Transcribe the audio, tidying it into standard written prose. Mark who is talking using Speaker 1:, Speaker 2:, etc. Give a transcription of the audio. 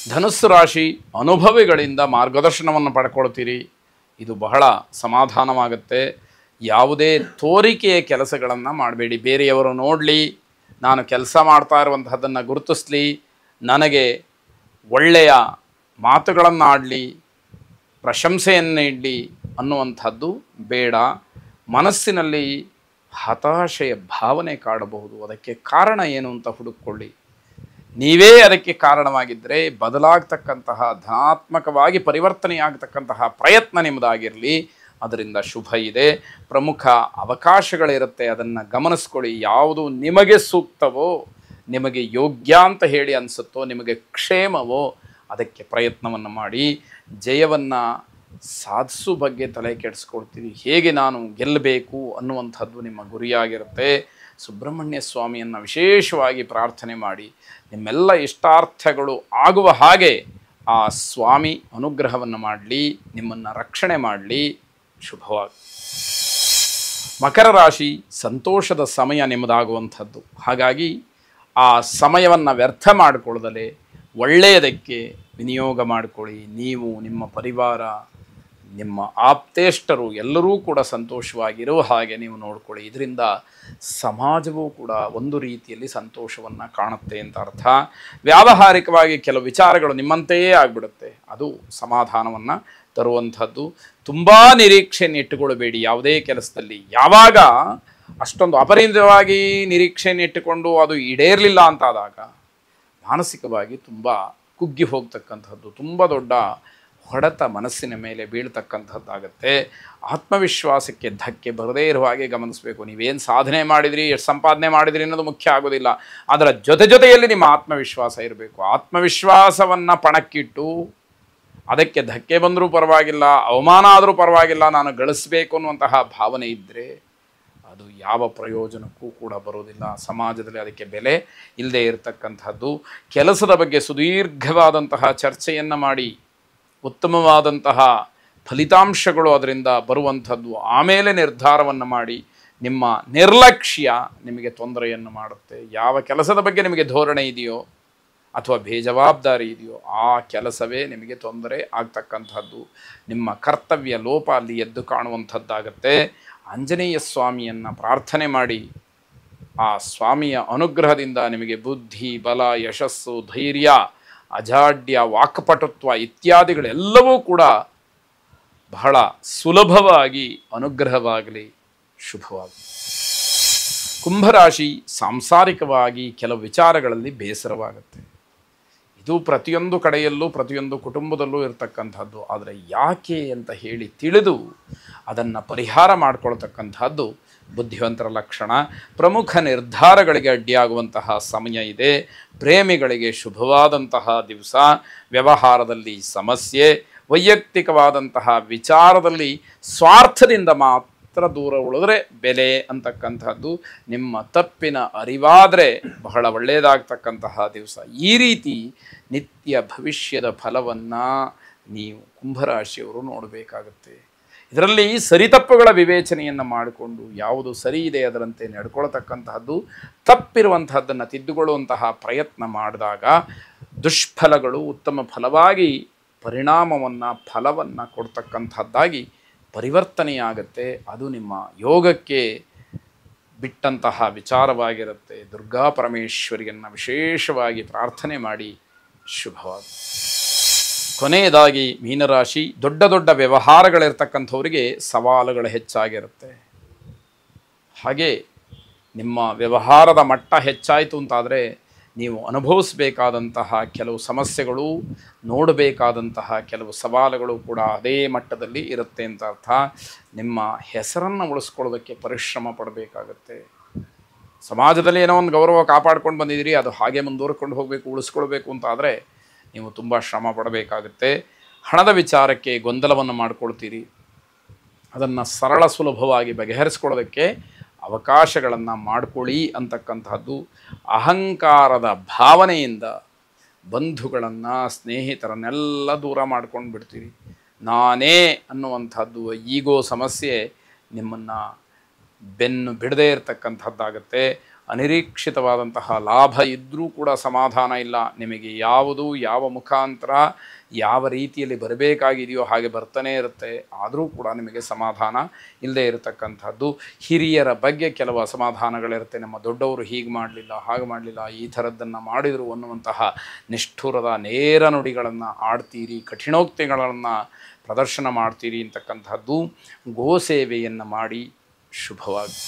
Speaker 1: ಧನುಸ್ಸು ರಾಶಿ ಅನುಭವಿಗಳಿಂದ ಮಾರ್ಗದರ್ಶನವನ್ನು ಪಡ್ಕೊಳ್ತೀರಿ. ಇದು ಬಹಳ ಸಮಾಧಾನವಾಗುತ್ತೆ. ಯಾವುದೇ ತೋರಿಕೆಯ ಕೆಲಸಗಳನ್ನು ಮಾಡಬೇಡಿ. ಬೇರೆಯವರು ನೋಡಲಿ, ನಾನು ಕೆಲಸ ಮಾಡ್ತಾ ಇರುವಂತಹದ್ದನ್ನು ಗುರುತಿಸಲಿ, ನನಗೆ ಒಳ್ಳೆಯ ಮಾತುಗಳನ್ನು ಆಡಲಿ, ಪ್ರಶಂಸೆಯನ್ನು ನೀಡಲಿ ಅನ್ನುವಂಥದ್ದು ಬೇಡ. ಮನಸ್ಸಿನಲ್ಲಿ ಹತಾಶೆಯ ಭಾವನೆ ಕಾಡಬಹುದು. ಅದಕ್ಕೆ ಕಾರಣ ಏನು ಅಂತ ಹುಡುಕಿಕೊಳ್ಳಿ. ನೀವೇ ಅದಕ್ಕೆ ಕಾರಣವಾಗಿದ್ದರೆ ಬದಲಾಗ್ತಕ್ಕಂತಹ ಧನಾತ್ಮಕವಾಗಿ ಪರಿವರ್ತನೆಯಾಗತಕ್ಕಂತಹ ಪ್ರಯತ್ನ ನಿಮ್ಮದಾಗಿರಲಿ. ಅದರಿಂದ ಶುಭ ಇದೆ. ಪ್ರಮುಖ ಅವಕಾಶಗಳಿರುತ್ತೆ, ಅದನ್ನು ಗಮನಿಸ್ಕೊಳ್ಳಿ. ಯಾವುದು ನಿಮಗೆ ಸೂಕ್ತವೋ, ನಿಮಗೆ ಯೋಗ್ಯ ಅಂತ ಹೇಳಿ ಅನಿಸುತ್ತೋ, ನಿಮಗೆ ಕ್ಷೇಮವೋ ಅದಕ್ಕೆ ಪ್ರಯತ್ನವನ್ನು ಮಾಡಿ. ಜಯವನ್ನು ಸಾಧಿಸೋ ಬಗ್ಗೆ ತಲೆ ಕೆಡಿಸ್ಕೊಳ್ತೀರಿ. ಹೇಗೆ ನಾನು ಗೆಲ್ಲಬೇಕು ಅನ್ನುವಂಥದ್ದು ನಿಮ್ಮ ಗುರಿಯಾಗಿರುತ್ತೆ. ಸುಬ್ರಹ್ಮಣ್ಯ ಸ್ವಾಮಿಯನ್ನು ವಿಶೇಷವಾಗಿ ಪ್ರಾರ್ಥನೆ ಮಾಡಿ. ನಿಮ್ಮೆಲ್ಲ ಇಷ್ಟಾರ್ಥಗಳು ಆಗುವ ಹಾಗೆ ಆ ಸ್ವಾಮಿ ಅನುಗ್ರಹವನ್ನು ಮಾಡಲಿ, ನಿಮ್ಮನ್ನು ರಕ್ಷಣೆ ಮಾಡಲಿ. ಶುಭವಾಗಿ. ಮಕರ ರಾಶಿ ಸಂತೋಷದ ಸಮಯ ನಿಮ್ಮದಾಗುವಂಥದ್ದು. ಹಾಗಾಗಿ ಆ ಸಮಯವನ್ನು ವ್ಯರ್ಥ ಮಾಡಿಕೊಳ್ಳದಲೇ ಒಳ್ಳೆಯದಕ್ಕೆ ವಿನಿಯೋಗ ಮಾಡಿಕೊಳ್ಳಿ. ನೀವು, ನಿಮ್ಮ ಪರಿವಾರ, ನಿಮ್ಮ ಆಪ್ತೇಷ್ಟರು ಎಲ್ಲರೂ ಕೂಡ ಸಂತೋಷವಾಗಿರುವ ಹಾಗೆ ನೀವು ನೋಡ್ಕೊಳ್ಳಿ. ಇದರಿಂದ ಸಮಾಜವೂ ಕೂಡ ಒಂದು ರೀತಿಯಲ್ಲಿ ಸಂತೋಷವನ್ನು ಕಾಣುತ್ತೆ ಅಂತ ಅರ್ಥ. ವ್ಯಾವಹಾರಿಕವಾಗಿ ಕೆಲವು ವಿಚಾರಗಳು ನಿಮ್ಮಂತೆಯೇ ಆಗಿಬಿಡುತ್ತೆ. ಅದು ಸಮಾಧಾನವನ್ನು ತರುವಂಥದ್ದು. ತುಂಬ ನಿರೀಕ್ಷೆಯನ್ನು ಇಟ್ಟುಕೊಳ್ಳಬೇಡಿ ಯಾವುದೇ ಕೆಲಸದಲ್ಲಿ. ಯಾವಾಗ ಅಷ್ಟೊಂದು ಅಪರಿಮಿತವಾಗಿ ನಿರೀಕ್ಷೆಯನ್ನು ಇಟ್ಟುಕೊಂಡು ಅದು ಈಡೇರಲಿಲ್ಲ ಅಂತಾದಾಗ ಮಾನಸಿಕವಾಗಿ ತುಂಬ ಕುಗ್ಗಿ ಹೋಗ್ತಕ್ಕಂಥದ್ದು, ತುಂಬ ದೊಡ್ಡ ಹೊಡೆತ ಮನಸ್ಸಿನ ಮೇಲೆ ಬೀಳ್ತಕ್ಕಂಥದ್ದಾಗತ್ತೆ. ಆತ್ಮವಿಶ್ವಾಸಕ್ಕೆ ಧಕ್ಕೆ ಬರದೇ ಇರುವ ಹಾಗೆ ಗಮನಿಸಬೇಕು. ನೀವೇನು ಸಾಧನೆ ಮಾಡಿದ್ರಿ, ಎಷ್ಟು ಸಂಪಾದನೆ ಮಾಡಿದ್ರಿ ಅನ್ನೋದು ಮುಖ್ಯ ಆಗೋದಿಲ್ಲ. ಅದರ ಜೊತೆಯಲ್ಲಿ ನಿಮ್ಮ ಆತ್ಮವಿಶ್ವಾಸ ಇರಬೇಕು. ಆತ್ಮವಿಶ್ವಾಸವನ್ನು ಪಣಕ್ಕಿಟ್ಟು ಅದಕ್ಕೆ ಧಕ್ಕೆ ಬಂದರೂ ಪರವಾಗಿಲ್ಲ, ಅವಮಾನ ಆದರೂ ಪರವಾಗಿಲ್ಲ, ನಾನು ಗಳಿಸಬೇಕು ಅನ್ನುವಂತಹ ಭಾವನೆ ಇದ್ದರೆ ಅದು ಯಾವ ಪ್ರಯೋಜನಕ್ಕೂ ಕೂಡ ಬರೋದಿಲ್ಲ. ಸಮಾಜದಲ್ಲಿ ಅದಕ್ಕೆ ಬೆಲೆ ಇಲ್ಲದೆ ಇರತಕ್ಕಂಥದ್ದು. ಕೆಲಸದ ಬಗ್ಗೆ ಸುದೀರ್ಘವಾದಂತಹ ಚರ್ಚೆಯನ್ನು ಮಾಡಿ ಉತ್ತಮವಾದಂತಹ ಫಲಿತಾಂಶಗಳು ಅದರಿಂದ ಬರುವಂಥದ್ದು. ಆಮೇಲೆ ನಿರ್ಧಾರವನ್ನು ಮಾಡಿ. ನಿಮ್ಮ ನಿರ್ಲಕ್ಷ್ಯ ನಿಮಗೆ ತೊಂದರೆಯನ್ನು ಮಾಡುತ್ತೆ. ಯಾವ ಕೆಲಸದ ಬಗ್ಗೆ ನಿಮಗೆ ಧೋರಣೆ ಇದೆಯೋ ಅಥವಾ ಬೇಜವಾಬ್ದಾರಿ ಇದೆಯೋ ಆ ಕೆಲಸವೇ ನಿಮಗೆ ತೊಂದರೆ ಆಗ್ತಕ್ಕಂಥದ್ದು. ನಿಮ್ಮ ಕರ್ತವ್ಯ ಲೋಪ ಅಲ್ಲಿ ಎದ್ದು ಕಾಣುವಂಥದ್ದಾಗತ್ತೆ. ಆಂಜನೇಯ ಸ್ವಾಮಿಯನ್ನು ಪ್ರಾರ್ಥನೆ ಮಾಡಿ. ಆ ಸ್ವಾಮಿಯ ಅನುಗ್ರಹದಿಂದ ನಿಮಗೆ ಬುದ್ಧಿ, ಬಲ, ಯಶಸ್ಸು, ಧೈರ್ಯ, ಅಜಾಡ್ಯ, ವಾಕ್ಪಟುತ್ವ ಇತ್ಯಾದಿಗಳೆಲ್ಲವೂ ಕೂಡ ಬಹಳ ಸುಲಭವಾಗಿ ಅನುಗ್ರಹವಾಗಲಿ. ಶುಭವಾಗಲಿ. ಕುಂಭರಾಶಿ ಸಾಂಸಾರಿಕವಾಗಿ ಕೆಲವು ವಿಚಾರಗಳಲ್ಲಿ ಬೇಸರವಾಗುತ್ತೆ. ಇದು ಪ್ರತಿಯೊಂದು ಕಡೆಯಲ್ಲೂ ಪ್ರತಿಯೊಂದು ಕುಟುಂಬದಲ್ಲೂ ಇರತಕ್ಕಂಥದ್ದು. ಆದರೆ ಯಾಕೆ ಅಂತ ಹೇಳಿ ತಿಳಿದು ಅದನ್ನು ಪರಿಹಾರ ಮಾಡಿಕೊಳ್ತಕ್ಕಂಥದ್ದು ಬುದ್ಧಿವಂತರ ಲಕ್ಷಣ. ಪ್ರಮುಖ ನಿರ್ಧಾರಗಳಿಗೆ ಅಡ್ಡಿಯಾಗುವಂತಹ ಸಮಯ ಇದೆ. ಪ್ರೇಮಿಗಳಿಗೆ ಶುಭವಾದಂತಹ ದಿವಸ. ವ್ಯವಹಾರದಲ್ಲಿ ಸಮಸ್ಯೆ. ವೈಯಕ್ತಿಕವಾದಂತಹ ವಿಚಾರದಲ್ಲಿ ಸ್ವಾರ್ಥದಿಂದ ಮಾತ್ರ ದೂರ ಉಳಿದ್ರೆ ಬೆಲೆ ಅಂತಕ್ಕಂಥದ್ದು. ನಿಮ್ಮ ತಪ್ಪಿನ ಅರಿವಾದರೆ ಬಹಳ ಒಳ್ಳೆಯದಾಗ್ತಕ್ಕಂತಹ ದಿವಸ. ಈ ರೀತಿ ನಿತ್ಯ ಭವಿಷ್ಯದ ಫಲವನ್ನು ನೀವು ಕುಂಭರಾಶಿಯವರು ನೋಡಬೇಕಾಗುತ್ತೆ. ಇದರಲ್ಲಿ ಸರಿತಪ್ಪುಗಳ ವಿವೇಚನೆಯನ್ನು ಮಾಡಿಕೊಂಡು ಯಾವುದು ಸರಿ ಇದೆ ಅದರಂತೆ ನಡ್ಕೊಳ್ತಕ್ಕಂತಹದ್ದು, ತಪ್ಪಿರುವಂತಹದ್ದನ್ನು ತಿದ್ದುಕೊಳ್ಳುವಂತಹ ಪ್ರಯತ್ನ ಮಾಡಿದಾಗ ದುಷ್ಫಲಗಳು ಉತ್ತಮ ಫಲವಾಗಿ ಫಲವನ್ನು ಕೊಡ್ತಕ್ಕಂಥದ್ದಾಗಿ ಪರಿವರ್ತನೆಯಾಗುತ್ತೆ. ಅದು ನಿಮ್ಮ ಯೋಗಕ್ಕೆ ಬಿಟ್ಟಂತಹ ವಿಚಾರವಾಗಿರುತ್ತೆ. ದುರ್ಗಾ ಪರಮೇಶ್ವರಿಯನ್ನು ವಿಶೇಷವಾಗಿ ಪ್ರಾರ್ಥನೆ ಮಾಡಿ. ಶುಭವಾಗಿ. ಕೊನೆಯದಾಗಿ ಮೀನರಾಶಿ ದೊಡ್ಡ ದೊಡ್ಡ ವ್ಯವಹಾರಗಳಿರ್ತಕ್ಕಂಥವರಿಗೆ ಸವಾಲುಗಳು ಹೆಚ್ಚಾಗಿರುತ್ತೆ. ಹಾಗೆ ನಿಮ್ಮ ವ್ಯವಹಾರದ ಮಟ್ಟ ಹೆಚ್ಚಾಯಿತು ಅಂತಾದರೆ ನೀವು ಅನುಭವಿಸಬೇಕಾದಂತಹ ಕೆಲವು ಸಮಸ್ಯೆಗಳು, ನೋಡಬೇಕಾದಂತಹ ಕೆಲವು ಸವಾಲುಗಳು ಕೂಡ ಅದೇ ಮಟ್ಟದಲ್ಲಿ ಇರುತ್ತೆ ಅಂತ ಅರ್ಥ. ನಿಮ್ಮ ಹೆಸರನ್ನು ಉಳಿಸ್ಕೊಳ್ಳೋದಕ್ಕೆ ಪರಿಶ್ರಮ ಪಡಬೇಕಾಗತ್ತೆ. ಸಮಾಜದಲ್ಲಿ ಏನೋ ಒಂದು ಗೌರವ ಕಾಪಾಡ್ಕೊಂಡು ಬಂದಿದ್ದೀರಿ, ಅದು ಹಾಗೆ ಮುಂದುವರ್ಕೊಂಡು ಹೋಗಬೇಕು, ಉಳಿಸ್ಕೊಳ್ಬೇಕು ಅಂತಾದರೆ ನೀವು ತುಂಬ ಶ್ರಮ ಪಡಬೇಕಾಗುತ್ತೆ. ಹಣದ ವಿಚಾರಕ್ಕೆ ಗೊಂದಲವನ್ನು ಮಾಡಿಕೊಳ್ತೀರಿ. ಅದನ್ನು ಸರಳ ಸುಲಭವಾಗಿ ಬಗೆಹರಿಸ್ಕೊಳ್ಳೋದಕ್ಕೆ ಅವಕಾಶಗಳನ್ನು ಮಾಡಿಕೊಳ್ಳಿ ಅಂತಕ್ಕಂಥದ್ದು. ಅಹಂಕಾರದ ಭಾವನೆಯಿಂದ ಬಂಧುಗಳನ್ನು, ಸ್ನೇಹಿತರನ್ನೆಲ್ಲ ದೂರ ಮಾಡ್ಕೊಂಡು ಬಿಡ್ತೀರಿ. ನಾನೇ ಅನ್ನುವಂಥದ್ದು ಈಗೋ ಸಮಸ್ಯೆ ನಿಮ್ಮನ್ನು ಬೆನ್ನು ಬಿಡದೇ ಇರತಕ್ಕಂಥದ್ದಾಗತ್ತೆ. ಅನಿರೀಕ್ಷಿತವಾದಂತಹ ಲಾಭ ಇದ್ದರೂ ಕೂಡ ಸಮಾಧಾನ ಇಲ್ಲ. ನಿಮಗೆ ಯಾವುದು ಯಾವ ಮುಖಾಂತರ ಯಾವ ರೀತಿಯಲ್ಲಿ ಬರಬೇಕಾಗಿದೆಯೋ ಹಾಗೆ ಬರ್ತಾನೆ ಇರುತ್ತೆ, ಆದರೂ ಕೂಡ ನಿಮಗೆ ಸಮಾಧಾನ ಇಲ್ಲದೆ ಇರತಕ್ಕಂಥದ್ದು. ಹಿರಿಯರ ಬಗ್ಗೆ ಕೆಲವು ಅಸಮಾಧಾನಗಳಿರುತ್ತೆ. ನಮ್ಮ ದೊಡ್ಡವರು ಹೀಗೆ ಮಾಡಲಿಲ್ಲ, ಹಾಗೆ ಮಾಡಲಿಲ್ಲ, ಈ ಥರದ್ದನ್ನು ಮಾಡಿದರು ಅನ್ನುವಂತಹ ನಿಷ್ಠುರದ ನೇರ ನುಡಿಗಳನ್ನು ಆಡ್ತೀರಿ, ಕಠಿಣೋಕ್ತಿಗಳನ್ನು ಪ್ರದರ್ಶನ ಮಾಡ್ತೀರಿ ಅಂತಕ್ಕಂಥದ್ದು. ಗೋಸೇವೆಯನ್ನು ಮಾಡಿ ಶುಭವಾಗಿ.